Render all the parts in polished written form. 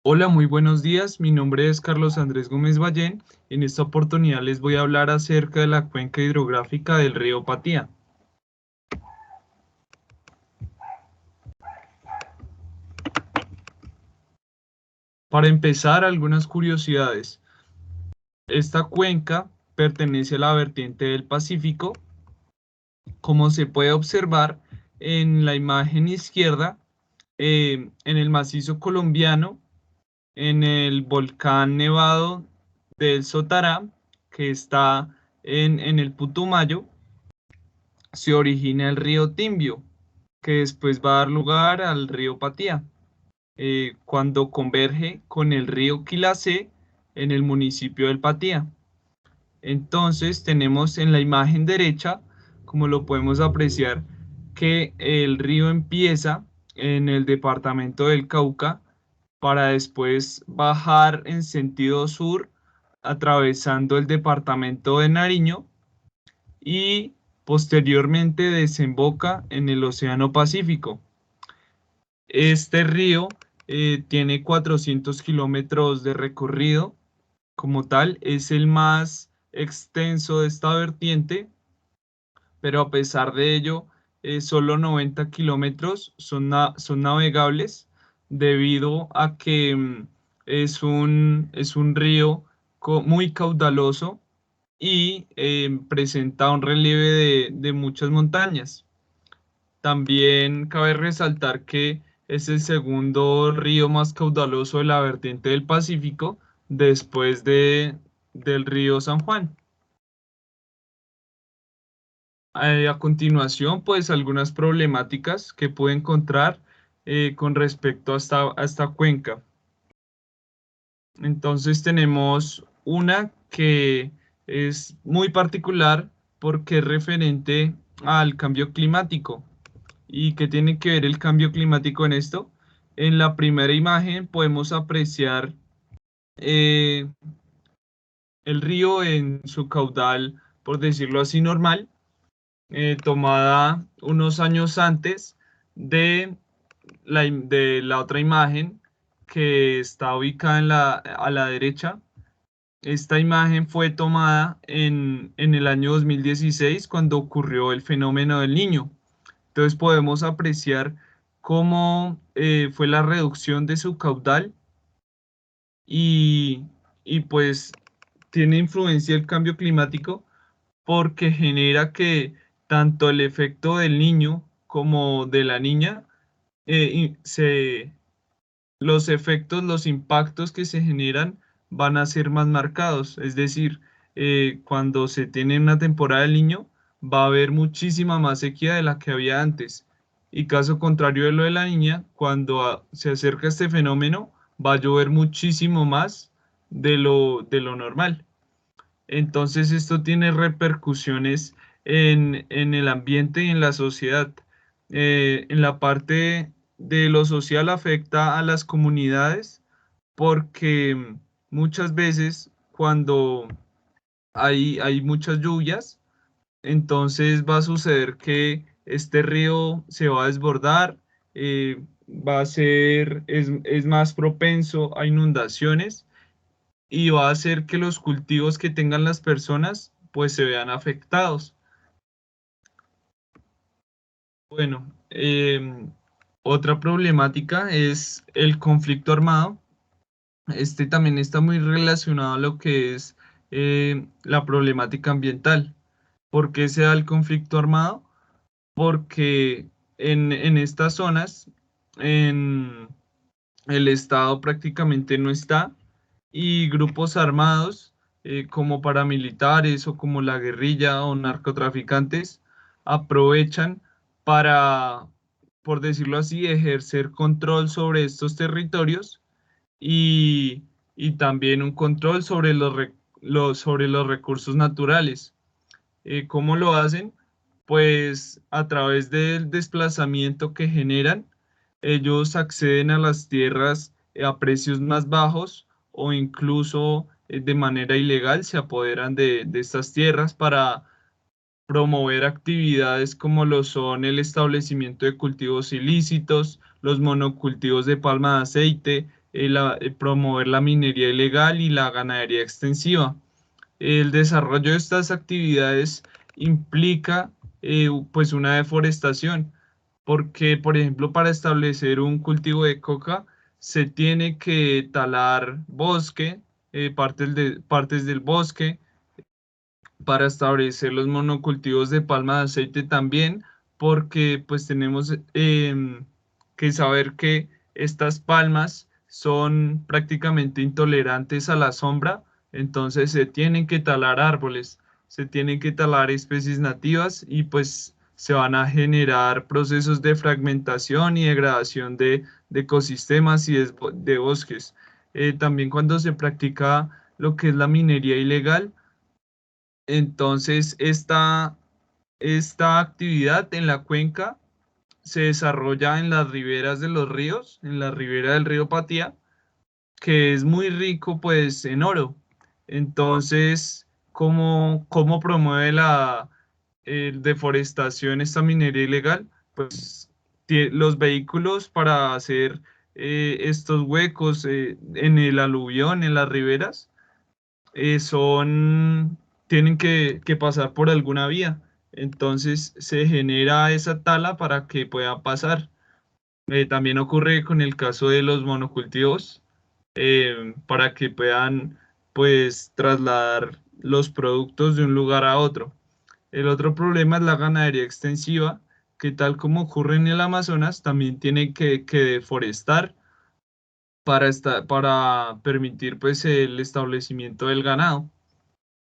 Hola, muy buenos días. Mi nombre es Carlos Andrés Gómez Ballén. En esta oportunidad les voy a hablar acerca de la cuenca hidrográfica del río Patía. Para empezar, algunas curiosidades. Esta cuenca pertenece a la vertiente del Pacífico. Como se puede observar en la imagen izquierda, en el macizo colombiano, en el volcán nevado del Sotará, que está en el Putumayo, se origina el río Timbio, que después va a dar lugar al río Patía, cuando converge con el río Quilacé en el municipio del Patía. Entonces tenemos en la imagen derecha, como lo podemos apreciar, que el río empieza en el departamento del Cauca para después bajar en sentido sur, atravesando el departamento de Nariño y posteriormente desemboca en el Océano Pacífico. Este río tiene 400 kilómetros de recorrido. Como tal, es el más extenso de esta vertiente, pero a pesar de ello, solo 90 kilómetros son navegables debido a que es un río muy caudaloso y presenta un relieve de muchas montañas. También cabe resaltar que es el segundo río más caudaloso de la vertiente del Pacífico después del río San Juan. A continuación, pues algunas problemáticas que pude encontrar con respecto a esta cuenca. Entonces tenemos una que es muy particular porque es referente al cambio climático. ¿Y qué tiene que ver el cambio climático en esto? En la primera imagen podemos apreciar eh, el río en su caudal, por decirlo así, normal, tomada unos años antes de la otra imagen que está ubicada a la derecha. Esta imagen fue tomada en el año 2016 cuando ocurrió el fenómeno del Niño. Entonces podemos apreciar cómo fue la reducción de su caudal y, y pues tiene influencia el cambio climático porque genera que tanto el efecto del niño como de la niña, los efectos, los impactos que se generan van a ser más marcados. Es decir, cuando se tiene una temporada del niño, va a haber muchísima más sequía de la que había antes. Y caso contrario de lo de la niña, cuando se acerca este fenómeno, va a llover muchísimo más de lo normal. Entonces esto tiene repercusiones en el ambiente y en la sociedad. En la parte de lo social afecta a las comunidades porque muchas veces cuando hay muchas lluvias, entonces va a suceder que este río se va a desbordar, es más propenso a inundaciones y va a hacer que los cultivos que tengan las personas pues se vean afectados. Bueno, otra problemática es el conflicto armado. Este también está muy relacionado a lo que es la problemática ambiental. ¿Por qué se da el conflicto armado? Porque en estas zonas en el Estado prácticamente no está y grupos armados como paramilitares o como la guerrilla o narcotraficantes aprovechan para, por decirlo así, ejercer control sobre estos territorios y, y también un control sobre sobre los recursos naturales. ¿Cómo lo hacen? Pues a través del desplazamiento que generan, ellos acceden a las tierras a precios más bajos o incluso de manera ilegal se apoderan de estas tierras para promover actividades como lo son el establecimiento de cultivos ilícitos, los monocultivos de palma de aceite, promover la minería ilegal y la ganadería extensiva. El desarrollo de estas actividades implica pues una deforestación, porque por ejemplo para establecer un cultivo de coca se tiene que talar bosque, partes del bosque, para establecer los monocultivos de palma de aceite también, porque pues tenemos que saber que estas palmas son prácticamente intolerantes a la sombra, entonces se tienen que talar árboles, se tienen que talar especies nativas y pues se van a generar procesos de fragmentación y degradación de ecosistemas y de bosques. También cuando se practica lo que es la minería ilegal, entonces, esta actividad en la cuenca se desarrolla en las riberas de los ríos, en la ribera del río Patía, que es muy rico pues en oro. Entonces, ¿cómo promueve la deforestación esta minería ilegal? Pues los vehículos para hacer estos huecos en el aluvión, en las riberas, tienen que pasar por alguna vía. Entonces se genera esa tala para que pueda pasar. También ocurre con el caso de los monocultivos, para que puedan pues trasladar los productos de un lugar a otro. El otro problema es la ganadería extensiva, que tal como ocurre en el Amazonas, también tiene que deforestar para permitir pues el establecimiento del ganado.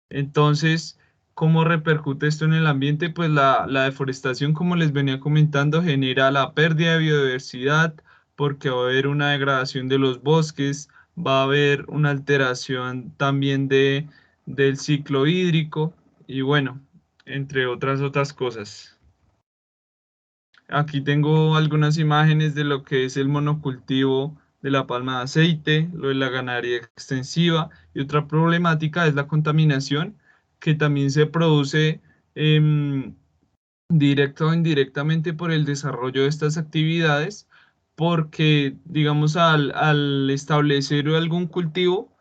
Entonces, ¿cómo repercute esto en el ambiente? Pues la deforestación, como les venía comentando, genera la pérdida de biodiversidad porque va a haber una degradación de los bosques, va a haber una alteración también del ciclo hídrico y bueno, entre otras cosas. Aquí tengo algunas imágenes de lo que es el monocultivo de la palma de aceite, lo de la ganadería extensiva y otra problemática es la contaminación que también se produce em, directa o indirectamente por el desarrollo de estas actividades, porque digamos al establecer algún cultivo,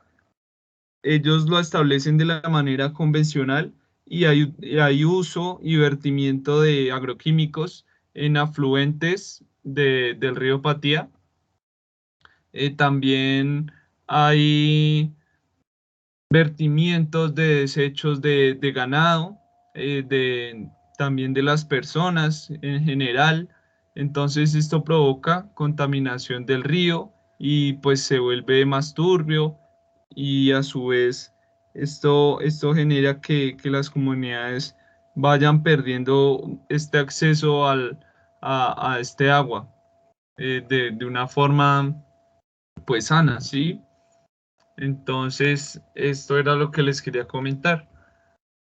ellos lo establecen de la manera convencional y hay uso y vertimiento de agroquímicos en afluentes del río Patía. También hay vertimientos de desechos de ganado, también de las personas en general. Entonces esto provoca contaminación del río y pues se vuelve más turbio y a su vez esto genera que las comunidades vayan perdiendo este acceso a este agua de una forma pues sana, ¿sí? Entonces, esto era lo que les quería comentar.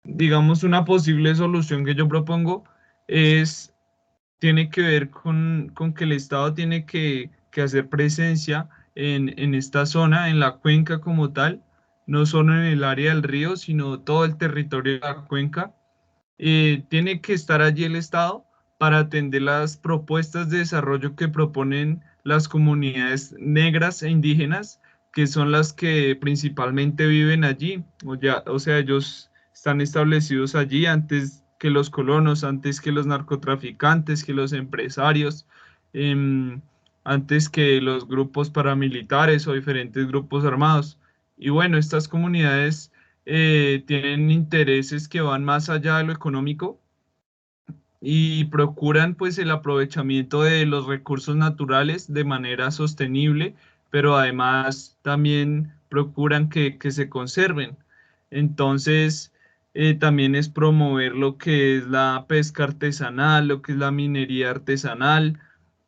Digamos, una posible solución que yo propongo es, tiene que ver con que el Estado tiene que hacer presencia en esta zona, en la cuenca como tal, no solo en el área del río, sino todo el territorio de la cuenca. Tiene que estar allí el Estado para atender las propuestas de desarrollo que proponen las comunidades negras e indígenas, que son las que principalmente viven allí. O sea, ellos están establecidos allí antes que los colonos, antes que los narcotraficantes, que los empresarios, em, antes que los grupos paramilitares o diferentes grupos armados. Y bueno, estas comunidades tienen intereses que van más allá de lo económico y procuran pues el aprovechamiento de los recursos naturales de manera sostenible, pero además también procuran que se conserven. Entonces, también es promover lo que es la pesca artesanal, lo que es la minería artesanal,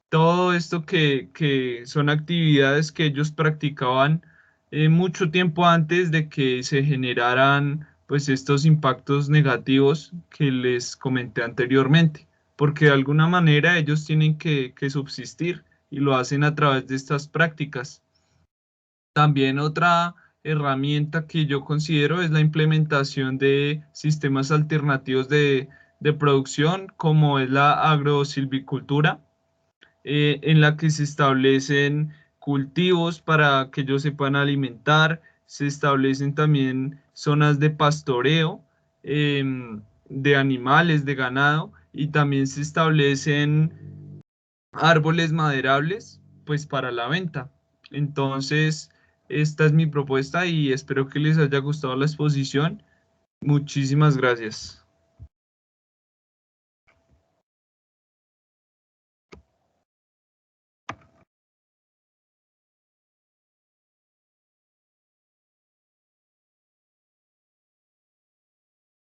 todo esto que son actividades que ellos practicaban mucho tiempo antes de que se generaran pues estos impactos negativos que les comenté anteriormente, porque de alguna manera ellos tienen que subsistir y lo hacen a través de estas prácticas. También otra herramienta que yo considero es la implementación de sistemas alternativos de producción, como es la agrosilvicultura, en la que se establecen cultivos para que ellos se puedan alimentar, se establecen también zonas de pastoreo de animales, de ganado, y también se establecen árboles maderables, pues para la venta. Entonces, esta es mi propuesta y espero que les haya gustado la exposición. Muchísimas gracias.